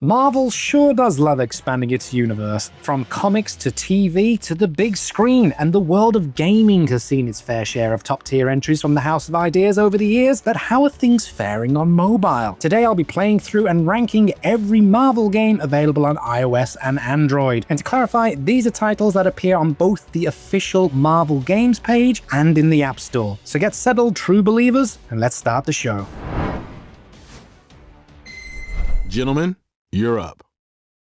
Marvel sure does love expanding its universe. From comics to TV to the big screen, and the world of gaming has seen its fair share of top-tier entries from the House of Ideas over the years, but how are things faring on mobile? Today I'll be playing through and ranking every Marvel game available on iOS and Android. And to clarify, these are titles that appear on both the official Marvel Games page and in the App Store. So get settled, true believers, and let's start the show. Gentlemen, you're up.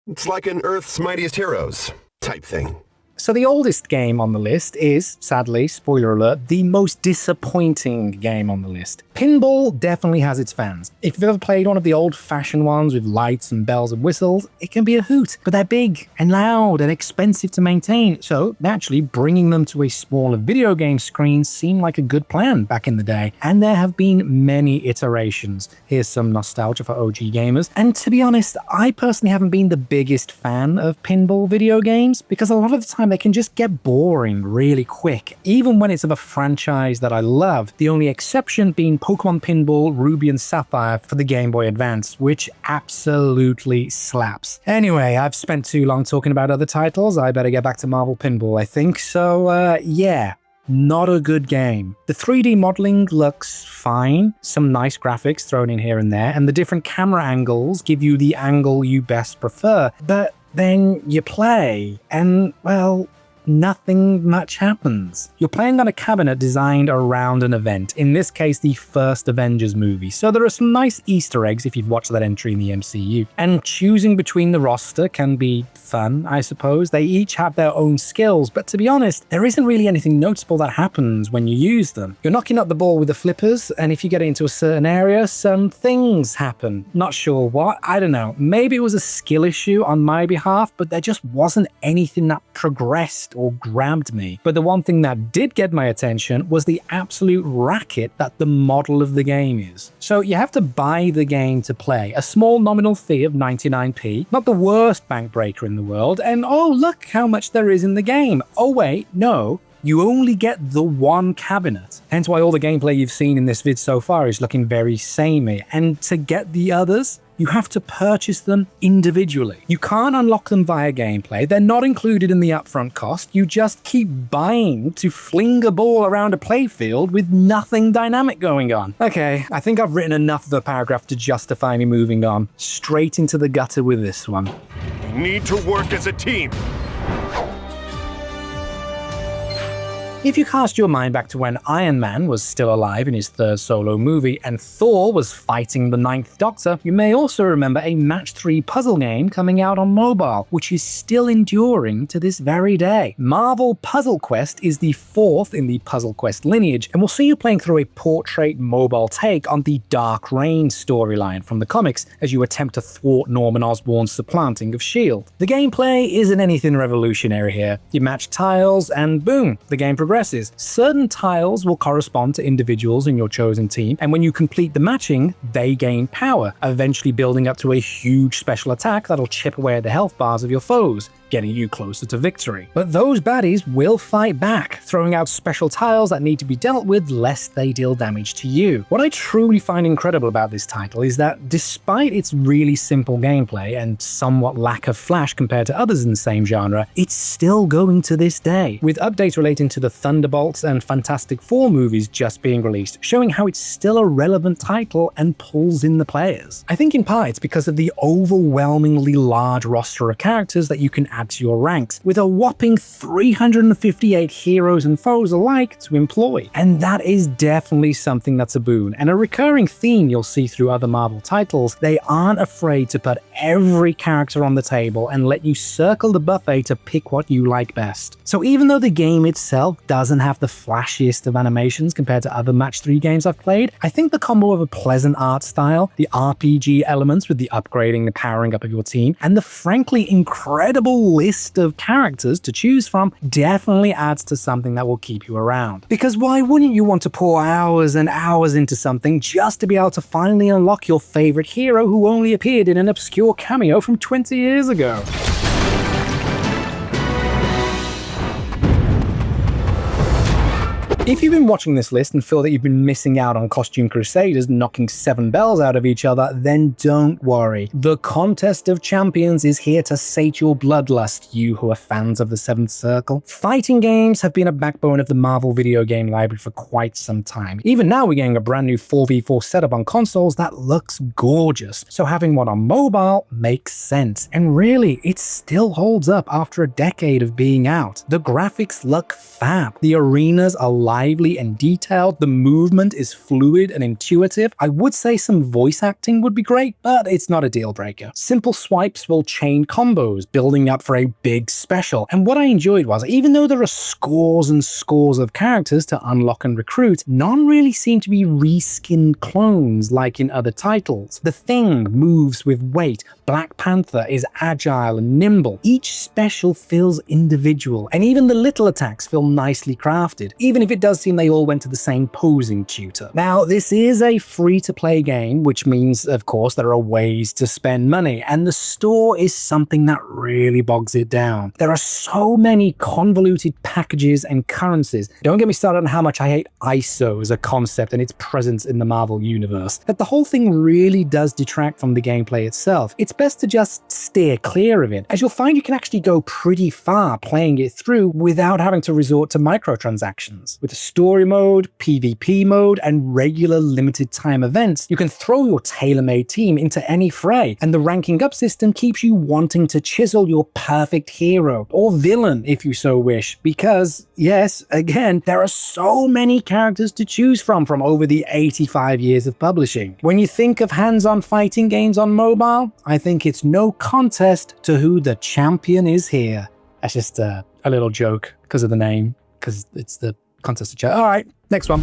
It's like an Earth's Mightiest Heroes type thing. So the oldest game on the list is, sadly, spoiler alert, the most disappointing game on the list. Pinball definitely has its fans. If you've ever played one of the old-fashioned ones with lights and bells and whistles, it can be a hoot, but they're big and loud and expensive to maintain, so naturally bringing them to a smaller video game screen seemed like a good plan back in the day, and there have been many iterations. Here's some nostalgia for OG gamers, and to be honest, I personally haven't been the biggest fan of pinball video games, because a lot of the time they can just get boring really quick, even when it's of a franchise that I love, the only exception being Pokemon Pinball Ruby and Sapphire for the Game Boy Advance, which absolutely slaps. Anyway, I've spent too long talking about other titles, I better get back to Marvel Pinball, I think, so yeah. Not a good game. The 3D modeling looks fine, some nice graphics thrown in here and there, and the different camera angles give you the angle you best prefer, but then you play, and, well, nothing much happens. You're playing on a cabinet designed around an event, in this case the first Avengers movie, so there are some nice Easter eggs if you've watched that entry in the MCU. And choosing between the roster can be fun, I suppose. They each have their own skills, but to be honest, there isn't really anything noticeable that happens when you use them. You're knocking up the ball with the flippers, and if you get into a certain area, some things happen. Not sure what, I don't know. Maybe it was a skill issue on my behalf, but there just wasn't anything that progressed or grabbed me. But the one thing that did get my attention was the absolute racket that the model of the game is. So you have to buy the game to play, a small nominal fee of 99p, not the worst bank breaker in the world, and oh look how much there is in the game. Oh wait, no. You only get the one cabinet. Hence why all the gameplay you've seen in this vid so far is looking very samey. And to get the others, you have to purchase them individually. You can't unlock them via gameplay. They're not included in the upfront cost. You just keep buying to fling a ball around a playfield with nothing dynamic going on. Okay, I think I've written enough of a paragraph to justify me moving on. Straight into the gutter with this one. We need to work as a team. If you cast your mind back to when Iron Man was still alive in his third solo movie and Thor was fighting the Ninth Doctor, you may also remember a Match 3 puzzle game coming out on mobile, which is still enduring to this very day. Marvel Puzzle Quest is the fourth in the Puzzle Quest lineage, and we'll see you playing through a portrait mobile take on the Dark Reign storyline from the comics as you attempt to thwart Norman Osborn's supplanting of S.H.I.E.L.D. The gameplay isn't anything revolutionary here. You match tiles and boom, the game progresses. Certain tiles will correspond to individuals in your chosen team, and when you complete the matching, they gain power, eventually building up to a huge special attack that'll chip away at the health bars of your foes, getting you closer to victory. But those baddies will fight back, throwing out special tiles that need to be dealt with lest they deal damage to you. What I truly find incredible about this title is that despite its really simple gameplay and somewhat lack of flash compared to others in the same genre, it's still going to this day, with updates relating to the Thunderbolts and Fantastic Four movies just being released, showing how it's still a relevant title and pulls in the players. I think in part it's because of the overwhelmingly large roster of characters that you can add to your ranks, with a whopping 358 heroes and foes alike to employ. And that is definitely something that's a boon, and a recurring theme you'll see through other Marvel titles. They aren't afraid to put every character on the table and let you circle the buffet to pick what you like best. So even though the game itself doesn't have the flashiest of animations compared to other Match 3 games I've played, I think the combo of a pleasant art style, the RPG elements with the upgrading and powering up of your team, and the frankly incredible list of characters to choose from definitely adds to something that will keep you around. Because why wouldn't you want to pour hours and hours into something just to be able to finally unlock your favorite hero who only appeared in an obscure cameo from 20 years ago? If you've been watching this list and feel that you've been missing out on Costume Crusaders knocking 7 bells out of each other, then don't worry. The Contest of Champions is here to sate your bloodlust, you who are fans of the Seventh Circle. Fighting games have been a backbone of the Marvel video game library for quite some time. Even now we're getting a brand new 4v4 setup on consoles that looks gorgeous, so having one on mobile makes sense. And really, it still holds up after a decade of being out. The graphics look fab. The arenas are lively and detailed. The movement is fluid and intuitive. I would say some voice acting would be great, but it's not a deal breaker. Simple swipes will chain combos, building up for a big special. And what I enjoyed was, even though there are scores and scores of characters to unlock and recruit, none really seem to be reskinned clones like in other titles. The Thing moves with weight. Black Panther is agile and nimble. Each special feels individual, and even the little attacks feel nicely crafted, even if it does seem they all went to the same posing tutor. Now, this is a free-to-play game, which means, of course, there are ways to spend money, and the store is something that really bogs it down. There are so many convoluted packages and currencies. Don't get me started on how much I hate ISO as a concept and its presence in the Marvel universe. That the whole thing really does detract from the gameplay itself. It's best to just steer clear of it, as you'll find you can actually go pretty far playing it through without having to resort to microtransactions. With a story mode, PvP mode, and regular limited time events, you can throw your tailor-made team into any fray, and the ranking up system keeps you wanting to chisel your perfect hero, or villain if you so wish, because, yes, again, there are so many characters to choose from over the 85 years of publishing. When you think of hands-on fighting games on mobile, I think it's no contest to who the champion is here. That's just a little joke because of the name, because it's the contest of chat. All right, next one.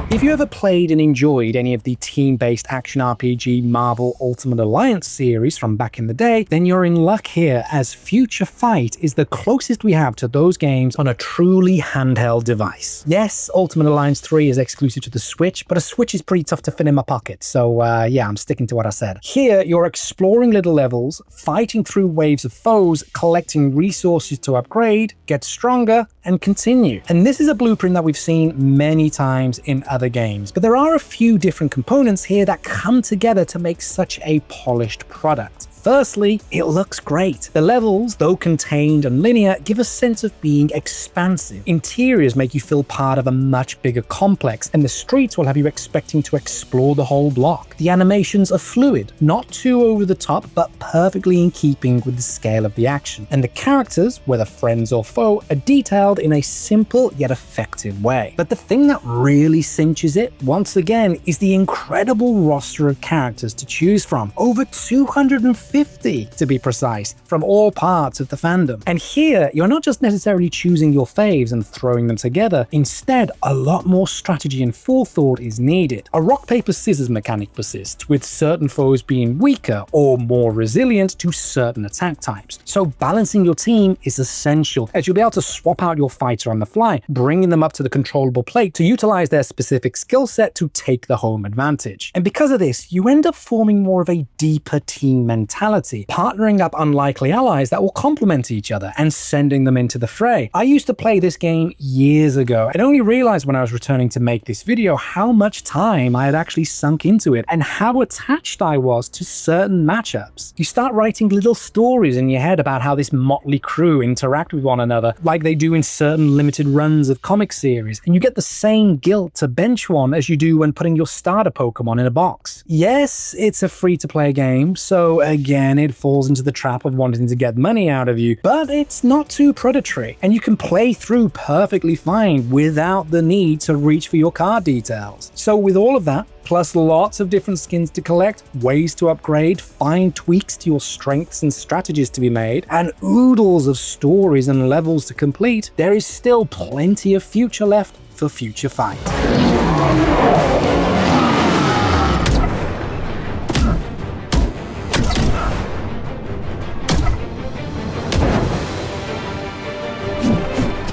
If you ever played and enjoyed any of the team-based action RPG Marvel Ultimate Alliance series from back in the day, then you're in luck here, as Future Fight is the closest we have to those games on a truly handheld device. Yes, Ultimate Alliance 3 is exclusive to the Switch, but a Switch is pretty tough to fit in my pocket, so yeah, I'm sticking to what I said. Here, you're exploring little levels, fighting through waves of foes, collecting resources to upgrade, get stronger, and continue. And this is a blueprint that we've seen many times in other games, but there are a few different components here that come together to make such a polished product. Firstly, it looks great. The levels, though contained and linear, give a sense of being expansive. Interiors make you feel part of a much bigger complex, and the streets will have you expecting to explore the whole block. The animations are fluid, not too over the top, but perfectly in keeping with the scale of the action. And the characters, whether friends or foe, are detailed in a simple yet effective way. But the thing that really cinches it, once again, is the incredible roster of characters to choose from. Over 250 to be precise, from all parts of the fandom. And here, you're not just necessarily choosing your faves and throwing them together. Instead, a lot more strategy and forethought is needed. A rock, paper, scissors mechanic persists, with certain foes being weaker or more resilient to certain attack types. So balancing your team is essential, as you'll be able to swap out your fighter on the fly, bringing them up to the controllable plate to utilize their specific skill set to take the home advantage. And because of this, you end up forming more of a deeper team mentality, partnering up unlikely allies that will complement each other and sending them into the fray. I used to play this game years ago and only realized when I was returning to make this video how much time I had actually sunk into it and how attached I was to certain matchups. You start writing little stories in your head about how this motley crew interact with one another, like they do in certain limited runs of comic series, and you get the same guilt to bench one as you do when putting your starter Pokemon in a box. Yes, it's a free-to-play game, so again, it falls into the trap of wanting to get money out of you, but it's not too predatory, and you can play through perfectly fine without the need to reach for your card details. So with all of that, plus lots of different skins to collect, ways to upgrade, fine tweaks to your strengths and strategies to be made, and oodles of stories and levels to complete, there is still plenty of future left for Future Fight.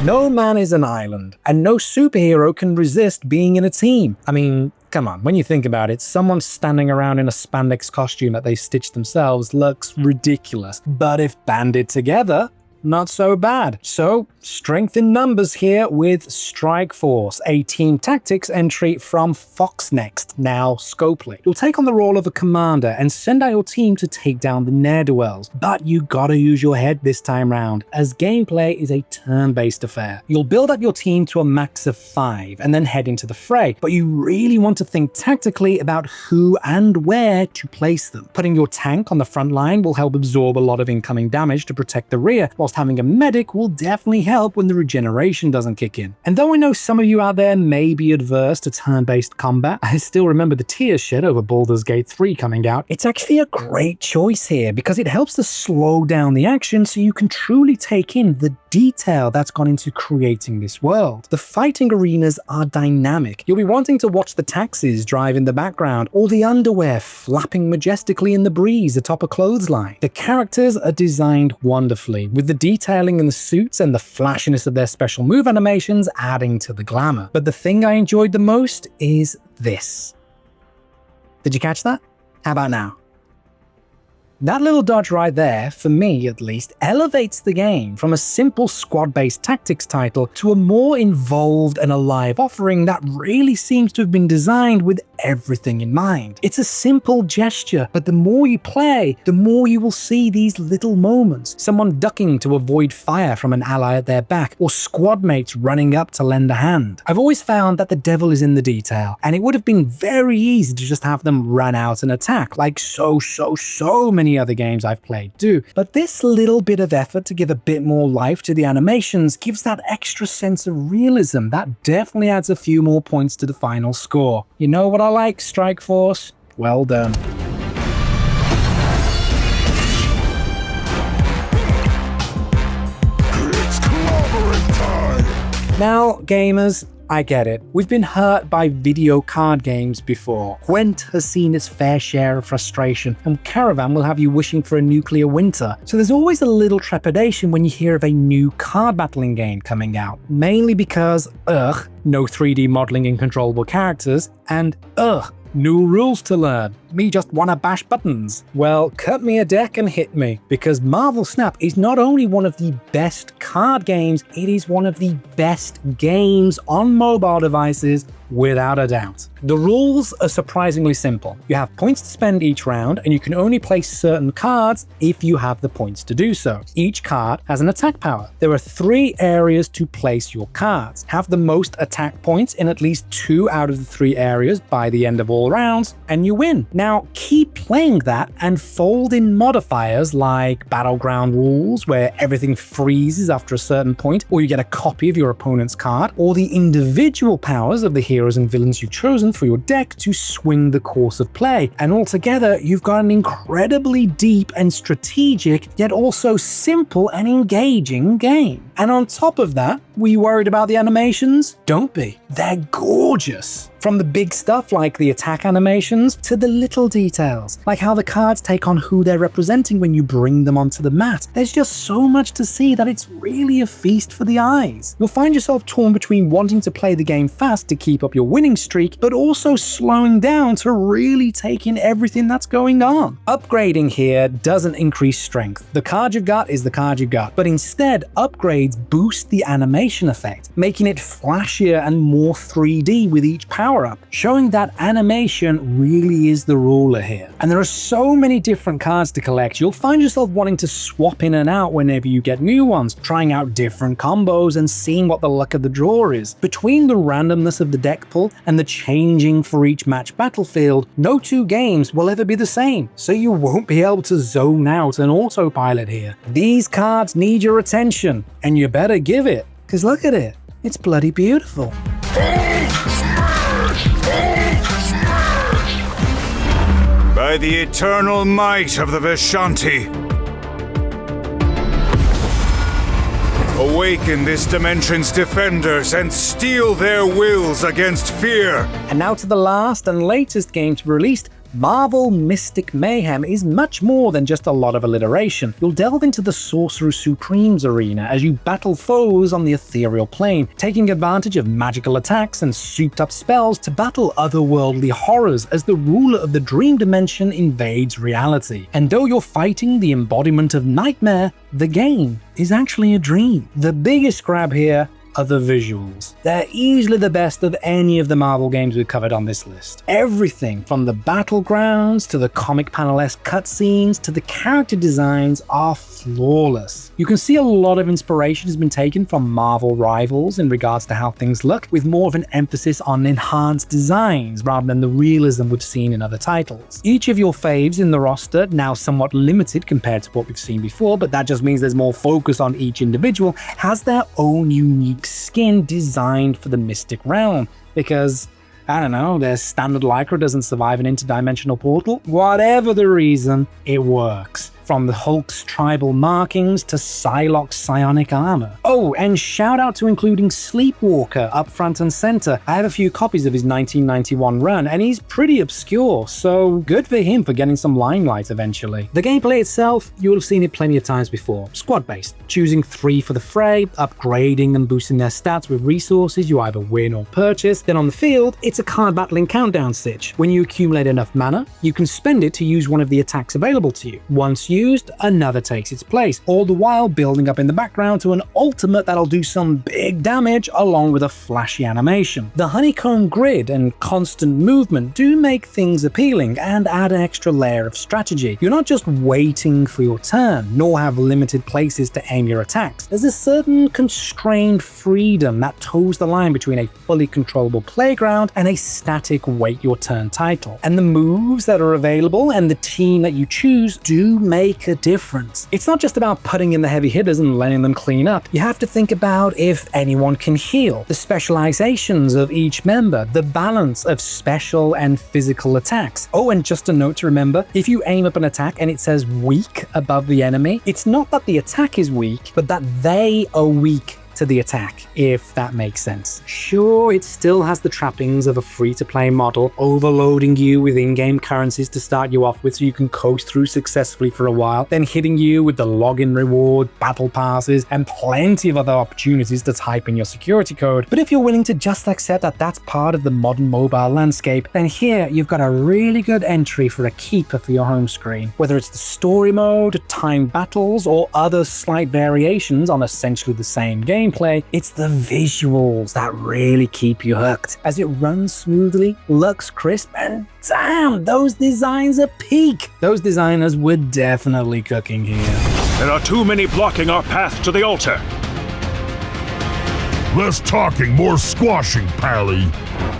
No man is an island, and no superhero can resist being in a team. I mean, come on, when you think about it, someone standing around in a spandex costume that they stitched themselves looks ridiculous. But if banded together, not so bad. So, strength in numbers here with Strike Force, a team tactics entry from Fox Next, now Scopely. You'll take on the role of a commander and send out your team to take down the ne'er-do-wells, but you gotta use your head this time round, as gameplay is a turn-based affair. You'll build up your team to a max of 5 and then head into the fray, but you really want to think tactically about who and where to place them. Putting your tank on the front line will help absorb a lot of incoming damage to protect the rear, whilst having a medic will definitely help when the regeneration doesn't kick in. And though I know some of you out there may be adverse to turn-based combat, I still remember the tears shed over Baldur's Gate 3 coming out. It's actually a great choice here because it helps to slow down the action so you can truly take in the detail that's gone into creating this world. The fighting arenas are dynamic. You'll be wanting to watch the taxis drive in the background or the underwear flapping majestically in the breeze atop a clothesline. The characters are designed wonderfully, with the detailing in the suits and the flashiness of their special move animations adding to the glamour. But the thing I enjoyed the most is this. Did you catch that? How about now? That little dodge right there, for me at least, elevates the game from a simple squad-based tactics title to a more involved and alive offering that really seems to have been designed with everything in mind. It's a simple gesture, but the more you play, the more you will see these little moments. Someone ducking to avoid fire from an ally at their back, or squad mates running up to lend a hand. I've always found that the devil is in the detail, and it would have been very easy to just have them run out and attack, like so many other games I've played do. But this little bit of effort to give a bit more life to the animations gives that extra sense of realism that definitely adds a few more points to the final score. You know what I like, Strike Force? Well done. It's clobbering time! Now, gamers, I get it. We've been hurt by video card games before. Gwent has seen its fair share of frustration, and Caravan will have you wishing for a nuclear winter. So there's always a little trepidation when you hear of a new card battling game coming out, mainly because, no 3D modeling in controllable characters, and new rules to learn. Me just wanna bash buttons. Well, cut me a deck and hit me, because Marvel Snap is not only one of the best card games, it is one of the best games on mobile devices without a doubt. The rules are surprisingly simple. You have points to spend each round, and you can only place certain cards if you have the points to do so. Each card has an attack power. There are 3 areas to place your cards. Have the most attack points in at least 2 out of the 3 areas by the end of all rounds, and you win. Now, keep playing that and fold in modifiers like battleground rules, where everything freezes after a certain point, or you get a copy of your opponent's card, or the individual powers of the heroes and villains you've chosen for your deck to swing the course of play. And altogether, you've got an incredibly deep and strategic, yet also simple and engaging game. And on top of that, were you worried about the animations? Don't be. They're gorgeous. From the big stuff like the attack animations to the little details, like how the cards take on who they're representing when you bring them onto the mat. There's just so much to see that it's really a feast for the eyes. You'll find yourself torn between wanting to play the game fast to keep up your winning streak, but also slowing down to really take in everything that's going on. Upgrading here doesn't increase strength. The card you've got is the card you've got, but instead upgrades boost the animation effect, making it flashier and more 3D with each power up, showing that animation really is the ruler here. And there are so many different cards to collect, you'll find yourself wanting to swap in and out whenever you get new ones, trying out different combos and seeing what the luck of the draw is. Between the randomness of the deck pull and the changing for each match battlefield, no 2 games will ever be the same, so you won't be able to zone out and autopilot here. These cards need your attention, and you better give it, because look at it, it's bloody beautiful. By the eternal might of the Vishanti, awaken this dimension's defenders and steel their wills against fear. And now to the last and latest game to be released Marvel Mystic Mayhem is much more than just a lot of alliteration. You'll delve into the Sorcerer Supreme's arena as you battle foes on the ethereal plane, taking advantage of magical attacks and souped-up spells to battle otherworldly horrors as the ruler of the dream dimension invades reality. And though you're fighting the embodiment of nightmare, the game is actually a dream. The biggest grab here are the visuals. They're easily the best of any of the Marvel games we've covered on this list. Everything from the battlegrounds to the comic panel-esque cutscenes to the character designs are flawless. You can see a lot of inspiration has been taken from Marvel rivals in regards to how things look, with more of an emphasis on enhanced designs rather than the realism we've seen in other titles. Each of your faves in the roster, now somewhat limited compared to what we've seen before, but that just means there's more focus on each individual, has their own unique skin designed for the Mystic realm, because I don't know, their standard Lycra doesn't survive an interdimensional portal. Whatever the reason, it works. From the Hulk's tribal markings to Psylocke's psionic armor. Oh, and shout out to including Sleepwalker up front and center. I have a few copies of his 1991 run, and he's pretty obscure, so good for him for getting some limelight eventually. The gameplay itself, you'll have seen it plenty of times before. Squad-based, choosing 3 for the fray, upgrading and boosting their stats with resources you either win or purchase. Then on the field, it's a card battling countdown sitch. When you accumulate enough mana, you can spend it to use one of the attacks available to you. Once used, another takes its place, all the while building up in the background to an ultimate that'll do some big damage along with a flashy animation. The honeycomb grid and constant movement do make things appealing and add an extra layer of strategy. You're not just waiting for your turn, nor have limited places to aim your attacks. There's a certain constrained freedom that toes the line between a fully controllable playground and a static wait your turn title. And the moves that are available and the team that you choose do make a difference. It's not just about putting in the heavy hitters and letting them clean up. You have to think about if anyone can heal, the specializations of each member, the balance of special and physical attacks. Oh, and just a note to remember, if you aim up an attack and it says weak above the enemy, it's not that the attack is weak, but that they are weak to the attack, if that makes sense. Sure, it still has the trappings of a free-to-play model, overloading you with in-game currencies to start you off with so you can coast through successfully for a while, then hitting you with the login reward, battle passes, and plenty of other opportunities to type in your security code. But if you're willing to just accept that that's part of the modern mobile landscape, then here you've got a really good entry for a keeper for your home screen. Whether it's the story mode, timed battles, or other slight variations on essentially the same gameplay, it's the visuals that really keep you hooked, as it runs smoothly, looks crisp, and damn, those designs are peak. Those designers were definitely cooking here. There are too many blocking our path to the altar. Less talking, more squashing, Pally.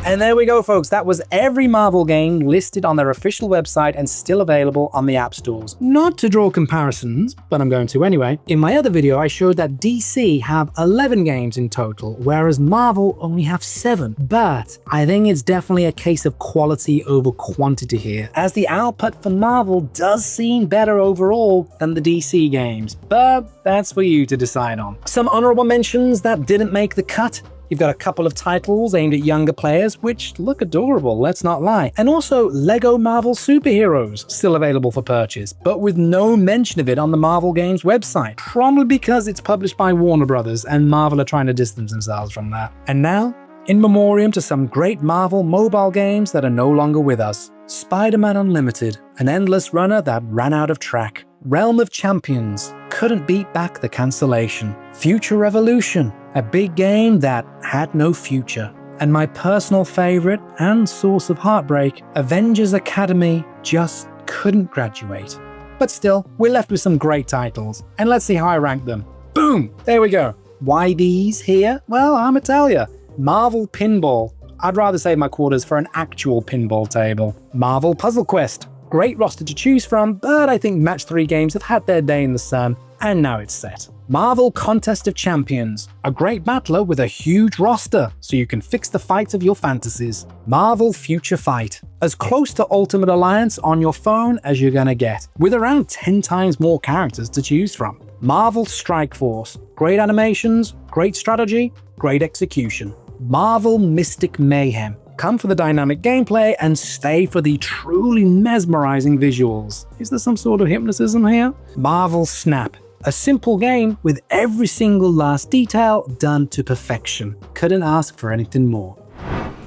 And there we go, folks. That was every Marvel game listed on their official website and still available on the app stores. Not to draw comparisons, but I'm going to anyway. In my other video, I showed that DC have 11 games in total, whereas Marvel only have 7. But I think it's definitely a case of quality over quantity here, as the output for Marvel does seem better overall than the DC games. But that's for you to decide on. Some honorable mentions that didn't make the cut. You've got a couple of titles aimed at younger players, which look adorable, let's not lie. And also LEGO Marvel Superheroes, still available for purchase, but with no mention of it on the Marvel Games website. Probably because it's published by Warner Brothers, and Marvel are trying to distance themselves from that. And now, in memoriam to some great Marvel mobile games that are no longer with us. Spider-Man Unlimited, an endless runner that ran out of track. Realm of Champions, couldn't beat back the cancellation. Future Revolution, a big game that had no future. And my personal favorite and source of heartbreak, Avengers Academy, just couldn't graduate. But still, we're left with some great titles, and let's see how I rank them. Boom! There we go. Why these here? Well, I'ma tell ya. Marvel Pinball. I'd rather save my quarters for an actual pinball table. Marvel Puzzle Quest. Great roster to choose from, but I think Match 3 games have had their day in the sun, and now it's set. Marvel Contest of Champions, a great battler with a huge roster, so you can fix the fights of your fantasies. Marvel Future Fight, as close to Ultimate Alliance on your phone as you're gonna get, with around 10 times more characters to choose from. Marvel Strike Force, great animations, great strategy, great execution. Marvel Mystic Mayhem, Come for the dynamic gameplay and stay for the truly mesmerizing visuals. Is there some sort of hypnotism here? Marvel Snap. A simple game with every single last detail done to perfection. Couldn't ask for anything more.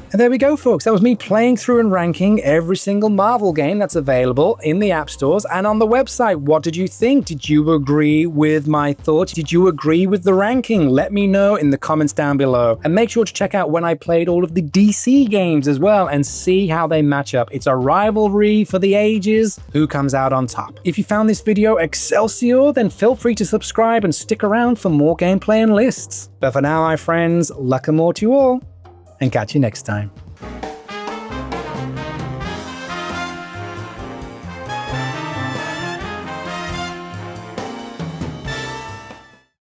And there we go, folks. That was me playing through and ranking every single Marvel game that's available in the app stores and on the website. What did you think? Did you agree with my thoughts? Did you agree with the ranking? Let me know in the comments down below. And make sure to check out when I played all of the DC games as well and see how they match up. It's a rivalry for the ages. Who comes out on top? If you found this video Excelsior, then feel free to subscribe and stick around for more gameplay and lists. But for now, my friends, luck and more to you all, and catch you next time.